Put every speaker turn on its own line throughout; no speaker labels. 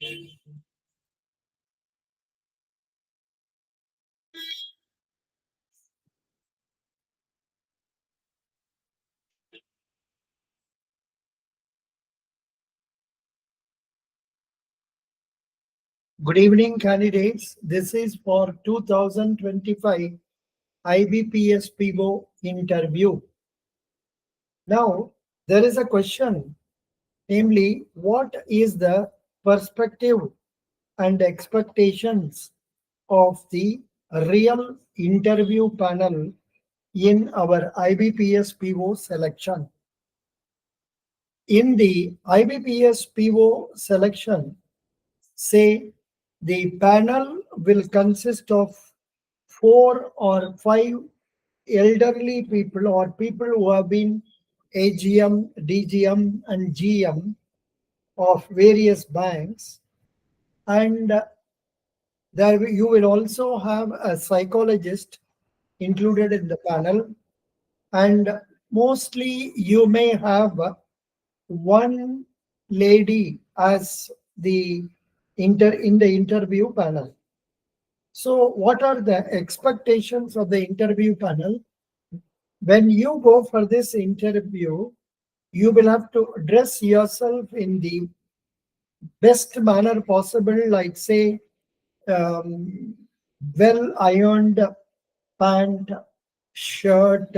Good evening, candidates. This is for 2025 IBPS PO interview. Now, there is a question, namely, what is the perspective and expectations of the real interview panel in our IBPS PO selection? In the IBPS PO selection, say the panel will consist of 4 or 5 elderly people or people who have been AGM, DGM, and GM of various banks, and there you will also have a psychologist included in the panel, and mostly you may have one lady as the in the interview panel. So what are the expectations of the interview panel? When you go for this interview, you will have to dress yourself in the best manner possible, like say well ironed pant, shirt,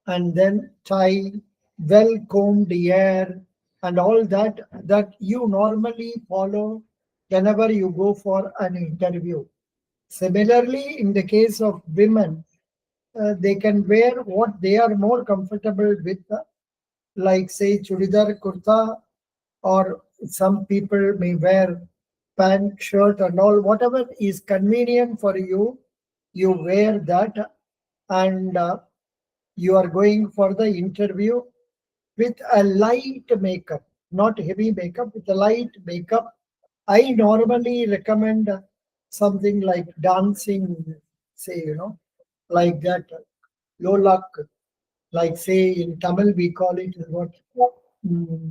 and then tie, well combed hair, and all that you normally follow whenever you go for an interview. Similarly, in the case of women, they can wear what they are more comfortable with, like say chudidar kurta, or some people may wear pant, shirt, and all. Whatever is convenient for you, you wear that, and you are going for the interview with a light makeup, not heavy makeup, with a light makeup. I normally recommend something like dancing, say, like that, low luck, like say in Tamil we call it what, mm,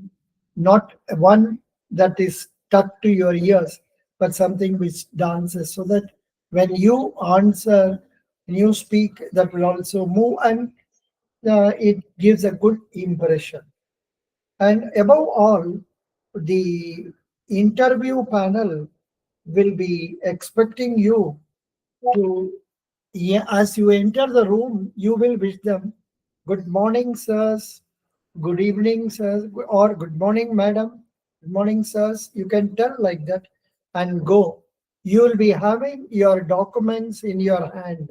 not one that is stuck to your ears, but something which dances, so that when you answer, when you speak, that will also move, and it gives a good impression. And above all, the interview panel will be expecting you to, yeah, as you enter the room, you will wish them, good morning, sirs, good evening, sirs, or good morning, madam, good morning, sirs. You can tell like that and go. You will be having your documents in your hand.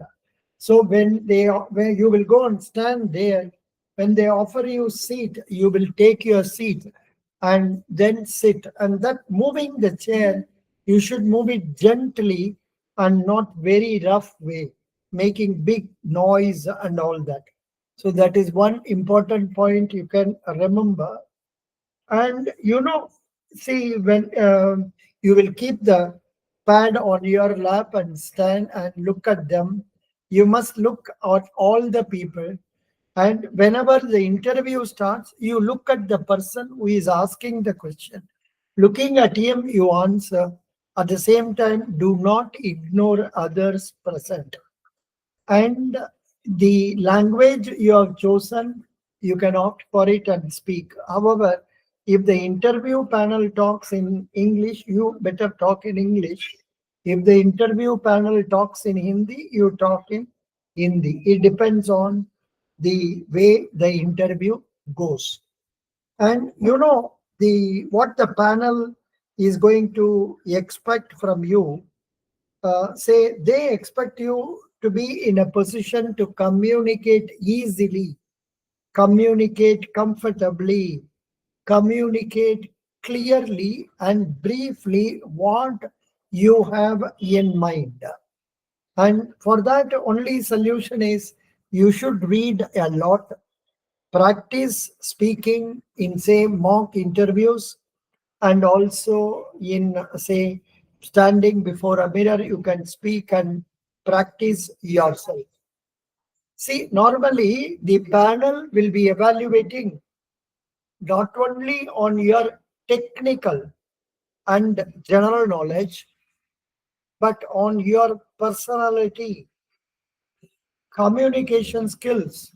So when you will go and stand there, when they offer you seat, you will take your seat and then sit. And that moving the chair, you should move it gently and not very rough way, making big noise and all that. So that is one important point you can remember. And see, when you will keep the pad on your lap and stand and look at them, you must look at all the people. And whenever the interview starts, you look at the person who is asking the question. Looking at him, you answer. At the same time, do not ignore others present. And the language you have chosen, you can opt for it and speak. However, if the interview panel talks in English, you better talk in English. If the interview panel talks in Hindi, you talk in Hindi. It depends on the way the interview goes. And the what the panel is going to expect from you, say they expect you to be in a position to communicate easily, communicate comfortably, communicate clearly and briefly what you have in mind. And for that, only solution is you should read a lot, practice speaking in, say, mock interviews, and also in, say, standing before a mirror, you can speak and practice yourself. See, normally the panel will be evaluating not only on your technical, and general knowledge, but on your personality, communication skills,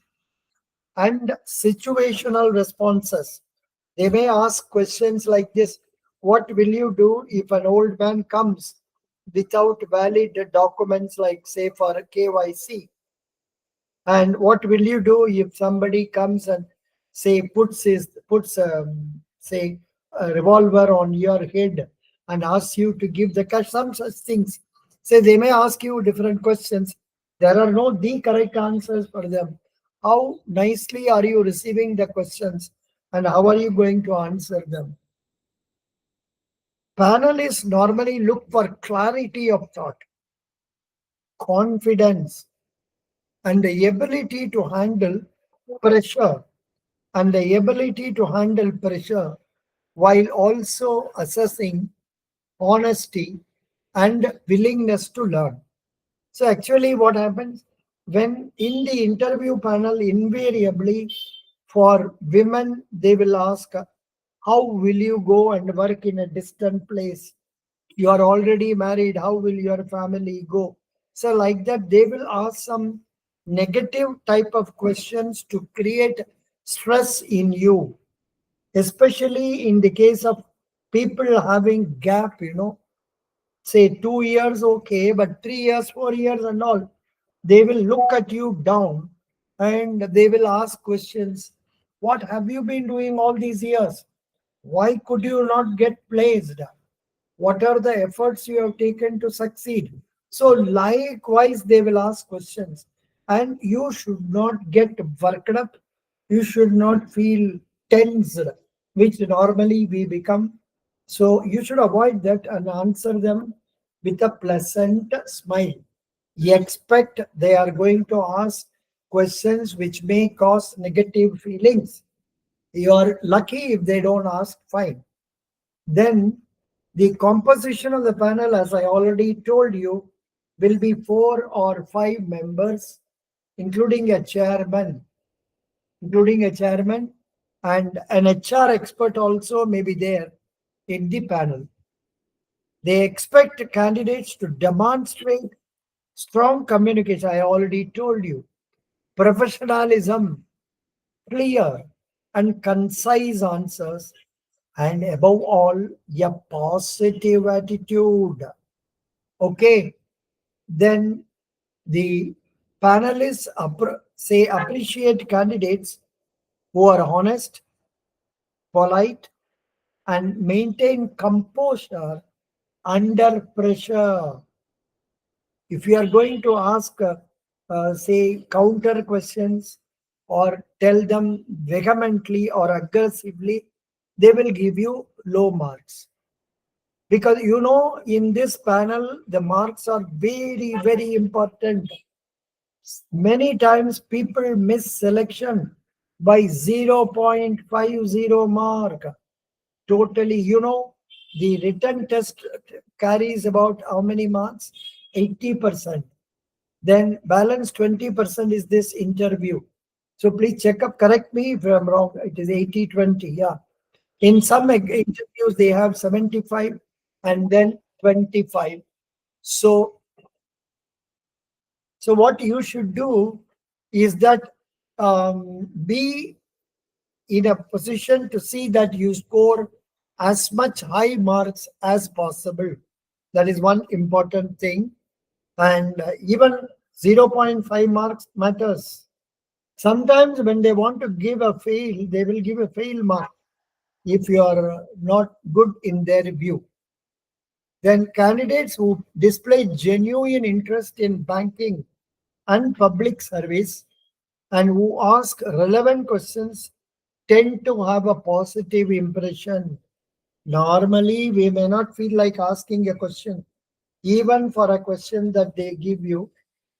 and situational responses. They may ask questions like this: what will you do if an old man comes without valid documents, like, say, for KYC? And what will you do if somebody comes and, say, puts say, a revolver on your head and asks you to give the cash? Some such things. Say they may ask you different questions. There are no the correct answers for them. How nicely are you receiving the questions, and how are you going to answer them? Panelists normally look for clarity of thought, confidence, and the ability to handle pressure while also assessing honesty and willingness to learn. So, actually, what happens when in the interview panel, invariably for women, they will ask, how will you go and work in a distant place? You are already married. How will your family go? So, like that, they will ask some negative type of questions to create stress in you, especially in the case of people having gap, say 2 years, okay, but 3 years, 4 years, and all, they will look at you down and they will ask questions. What have you been doing all these years? Why could you not get placed? What are the efforts you have taken to succeed? So, likewise, they will ask questions, and you should not get worked up. You should not feel tensed, which normally we become. So, you should avoid that and answer them with a pleasant smile. You expect they are going to ask questions which may cause negative feelings. You are lucky if they don't ask, fine. Then the composition of the panel, as I already told you, will be 4 or 5 members, including a chairman, and an HR expert also may be there in the panel. They expect candidates to demonstrate strong communication. I already told you, professionalism, clear and concise answers, and above all, a positive attitude. Okay, then the panelists say appreciate candidates who are honest, polite, and maintain composure under pressure. If you are going to ask, say, counter questions or tell them vehemently or aggressively, they will give you low marks. Because in this panel, the marks are very, very important. Many times people miss selection by 0.50 mark. Totally, the written test carries about how many marks? 80%. Then balance 20% is this interview. So please check up, correct me if I'm wrong. It is 80-20. Yeah. In some interviews, they have 75 and then 25. So, what you should do is that be in a position to see that you score as much high marks as possible. That is one important thing. And even 0.5 marks matters. Sometimes when they want to give a fail, they will give a fail mark if you are not good in their view. Then candidates who display genuine interest in banking and public service and who ask relevant questions tend to have a positive impression. Normally, we may not feel like asking a question. Even for a question that they give you,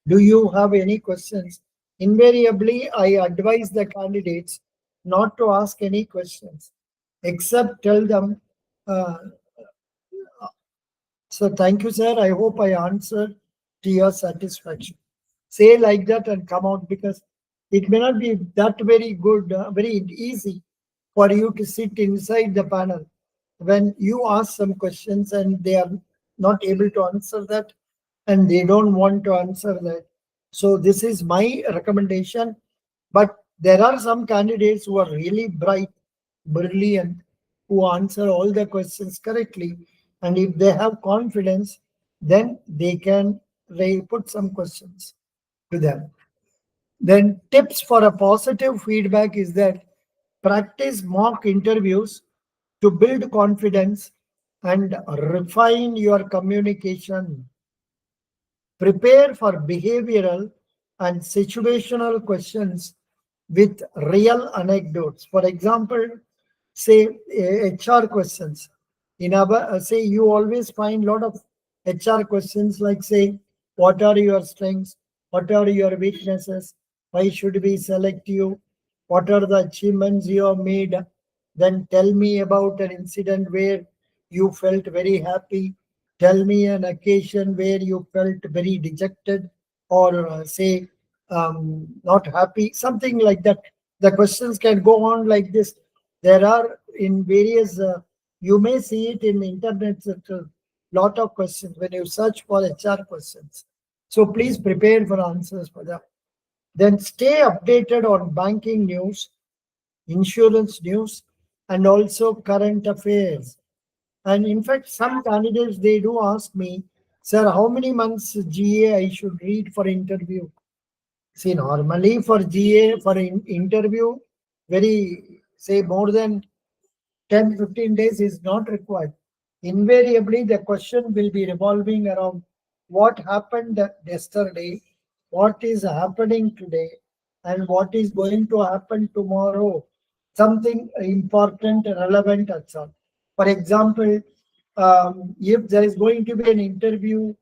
do you have any questions? Invariably, I advise the candidates not to ask any questions, except tell them, uh, so thank you, sir. I hope I answered to your satisfaction. Say like that and come out, because it may not be that very good, very easy for you to sit inside the panel. when you ask some questions and they are not able to answer that, and they don't want to answer that. So this is my recommendation. But there are some candidates who are really bright, brilliant, who answer all the questions correctly. And if they have confidence, then they can put some questions to them. Then tips for a positive feedback is that practice mock interviews to build confidence and refine your communication. Prepare for behavioral and situational questions with real anecdotes. For example, say HR questions. In our say you always find a lot of HR questions like say, what are your strengths? What are your weaknesses? Why should we select you? What are the achievements you have made? Then tell me about an incident where you felt very happy. Tell me an occasion where you felt very dejected or say not happy, something like that. The questions can go on like this. There are in various, you may see it in internet, lot of questions when you search for HR questions. So please prepare for answers for that. Then stay updated on banking news, insurance news, and also current affairs. And in fact, some candidates, they do ask me, sir, how many months GA I should read for interview? See, normally for GA, for interview, very, say, more than 10-15 days is not required. Invariably, the question will be revolving around what happened yesterday, what is happening today, and what is going to happen tomorrow. Something important, relevant, that's all. For example, if there is going to be an interview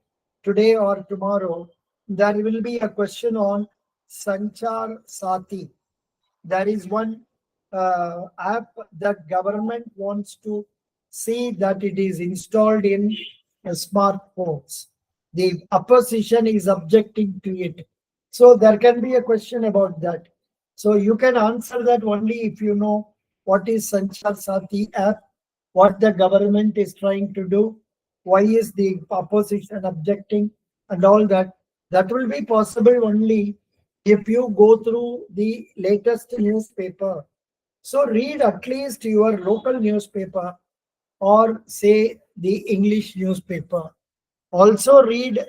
today or tomorrow, there will be a question on Sanchar Sati. There is one app that government wants to see that it is installed in smartphones. The opposition is objecting to it. So there can be a question about that. So you can answer that only if you know what is Sanchar Sati app, what the government is trying to do, why is the opposition objecting, and all that. That will be possible only if you go through the latest newspaper. So read at least your local newspaper or say the English newspaper. Also read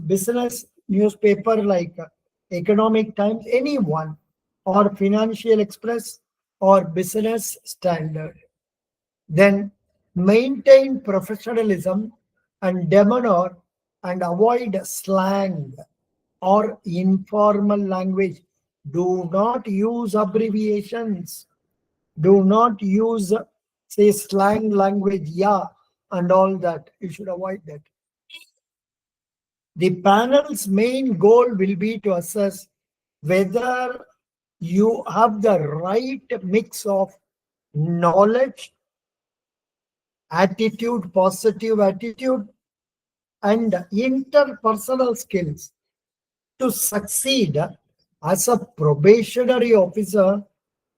business newspaper like Economic Times, any one, or Financial Express or Business Standard. Then maintain professionalism and demeanor and avoid slang or informal language. Do not use abbreviations. Do not use, say, slang language, yeah, and all that. You should avoid that. The panel's main goal will be to assess whether you have the right mix of knowledge, attitude, positive attitude, and interpersonal skills to succeed as a probationary officer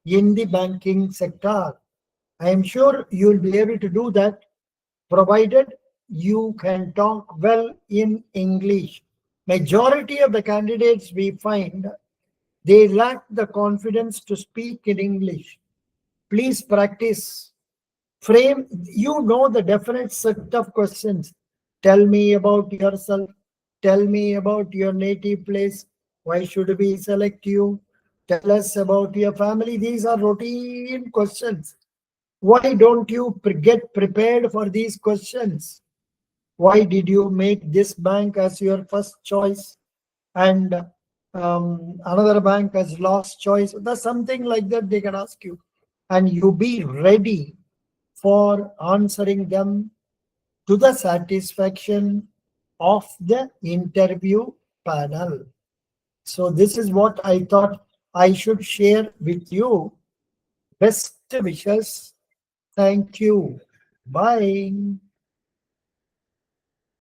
in the banking sector. I am sure you will be able to do that, provided you can talk well in English. Majority of the candidates we find, they lack the confidence to speak in English. Please practice. Frame, you know the definite set of questions. Tell me about yourself. Tell me about your native place. Why should we select you? Tell us about your family. These are routine questions. Why don't you get prepared for these questions? Why did you make this bank as your first choice and another bank as last choice? That's something like that they can ask you. And you be ready for answering them to the satisfaction of the interview panel. So this is what I thought I should share with you. Best wishes. Thank you. Bye.